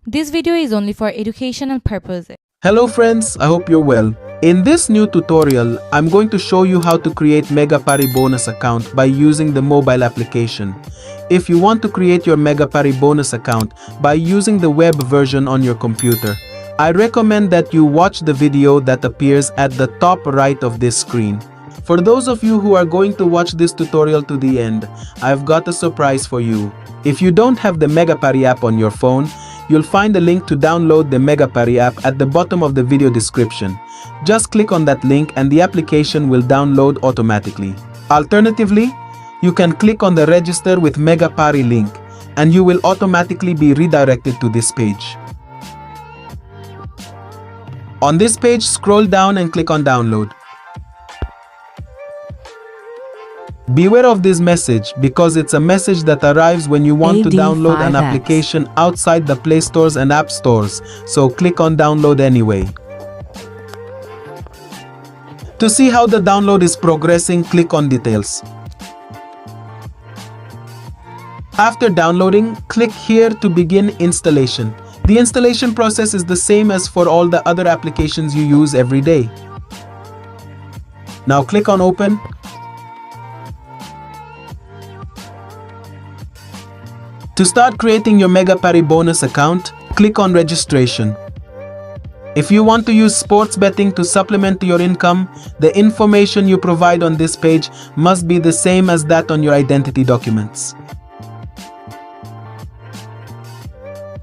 This video is only for educational purposes. Hello friends, I hope you're well. In this new tutorial, I'm going to show you how to create Megapari bonus account by using the mobile application. If you want to create your Megapari bonus account by using the web version on your computer, I recommend that you watch the video that appears at the top right of this screen. For those of you who are going to watch this tutorial to the end, I've got a surprise for you. If you don't have the Megapari app on your phone, you'll find a link to download the Megapari app at the bottom of the video description. Just click on that link and the application will download automatically. Alternatively, you can click on the register with Megapari link and you will automatically be redirected to this page. On this page, scroll down and click on download. Beware of this message because it's a message that arrives when you want to download an application outside the Play Stores and App Stores, so click on download anyway. To see how the download is progressing, click on details. After downloading, click here to begin installation. The installation process is the same as for all the other applications you use every day. Now click on open. To start creating your Megapari bonus account, click on registration. If you want to use sports betting to supplement your income, the information you provide on this page must be the same as that on your identity documents.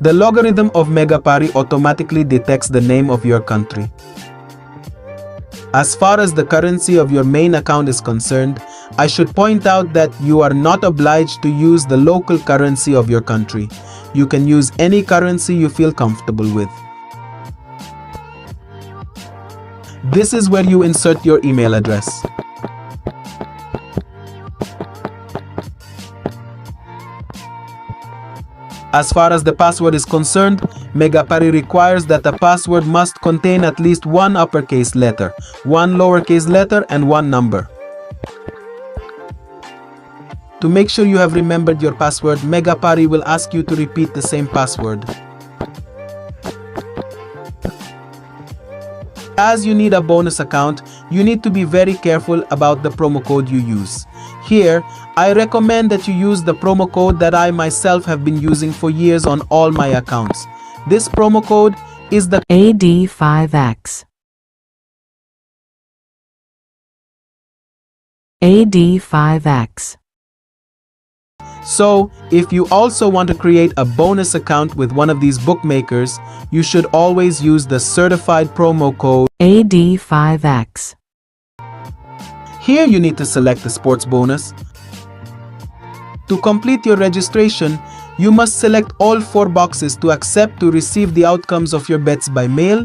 The logarithm of Megapari automatically detects the name of your country. As far as the currency of your main account is concerned, I should point out that you are not obliged to use the local currency of your country. You can use any currency you feel comfortable with. This is where you insert your email address. As far as the password is concerned, Megapari requires that a password must contain at least one uppercase letter, one lowercase letter, and one number. To make sure you have remembered your password, Megapari will ask you to repeat the same password. As you need a bonus account, you need to be very careful about the promo code you use. Here, I recommend that you use the promo code that I myself have been using for years on all my accounts. This promo code is the AD5X. AD5X. So, if you also want to create a bonus account with one of these bookmakers, you should always use the certified promo code AD5X. Here you need to select the sports bonus. To complete your registration, you must select all 4 boxes to accept to receive the outcomes of your bets by mail,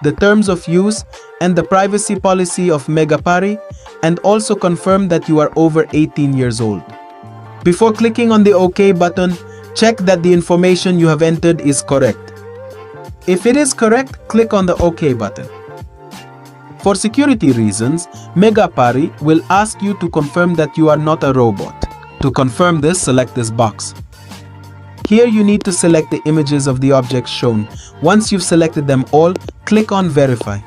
the terms of use, and the privacy policy of Megapari, and also confirm that you are over 18 years old. Before clicking on the OK button, check that the information you have entered is correct. If it is correct, click on the OK button. For security reasons, Megapari will ask you to confirm that you are not a robot. To confirm this, select this box. Here you need to select the images of the objects shown. Once you've selected them all, click on Verify.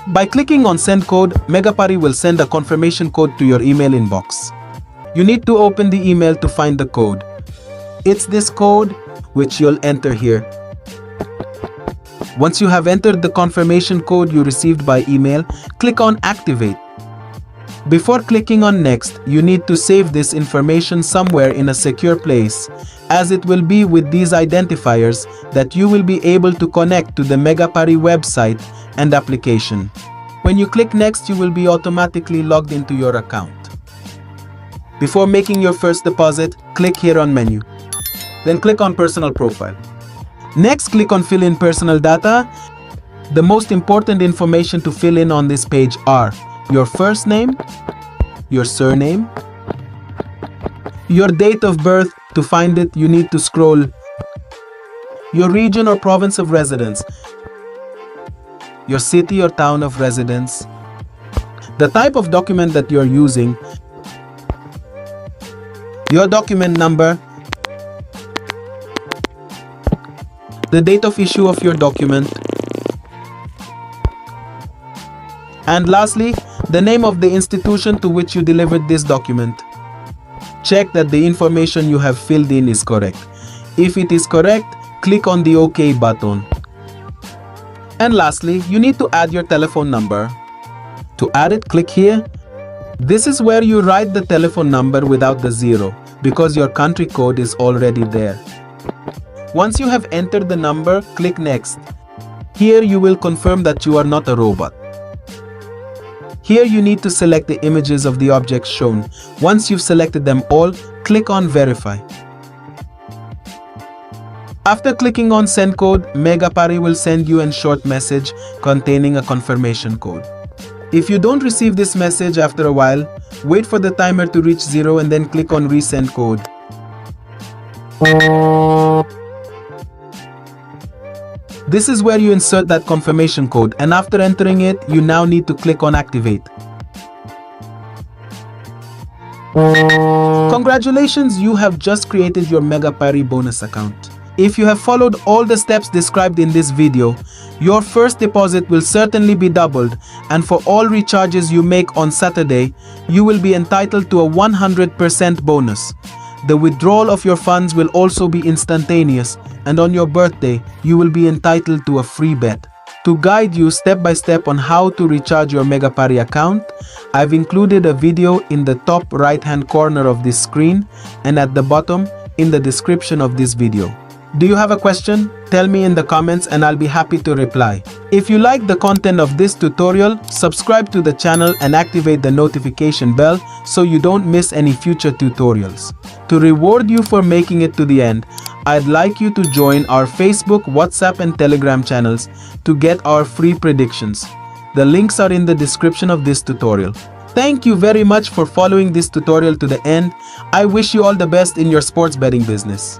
By clicking on Send Code, Megapari will send a confirmation code to your email inbox. You need to open the email to find the code. It's this code which you'll enter here. Once you have entered the confirmation code you received by email, click on Activate. Before clicking on Next, you need to save this information somewhere in a secure place, as it will be with these identifiers that you will be able to connect to the Megapari website and application. When you click Next, you will be automatically logged into your account. Before making your first deposit, click here on Menu. Then click on Personal Profile. Next, click on Fill in Personal Data. The most important information to fill in on this page are your first name, your surname, your date of birth. To find it, you need to scroll. Your region or province of residence, your city or town of residence, the type of document that you're using, your document number, the date of issue of your document, and lastly, the name of the institution to which you delivered this document. Check that the information you have filled in is correct. If it is correct, click on the OK button. And lastly, you need to add your telephone number. To add it, click here. This is where you write the telephone number without the 0, because your country code is already there. Once you have entered the number, click Next. Here you will confirm that you are not a robot. Here you need to select the images of the objects shown. Once you've selected them all, click on Verify. After clicking on Send Code, Megapari will send you a short message containing a confirmation code. If you don't receive this message after a while, wait for the timer to reach 0 and then click on Resend Code. This is where you insert that confirmation code, and after entering it, you now need to click on Activate. Congratulations, you have just created your Megapari bonus account. If you have followed all the steps described in this video, your first deposit will certainly be doubled, and for all recharges you make on Saturday, you will be entitled to a 100% bonus. The withdrawal of your funds will also be instantaneous, and on your birthday, you will be entitled to a free bet. To guide you step by step on how to recharge your Megapari account, I've included a video in the top right-hand corner of this screen and at the bottom in the description of this video. Do you have a question? Tell me in the comments and I'll be happy to reply. If you like the content of this tutorial, subscribe to the channel and activate the notification bell so you don't miss any future tutorials. To reward you for making it to the end, I'd like you to join our Facebook, WhatsApp and Telegram channels to get our free predictions. The links are in the description of this tutorial. Thank you very much for following this tutorial to the end. I wish you all the best in your sports betting business.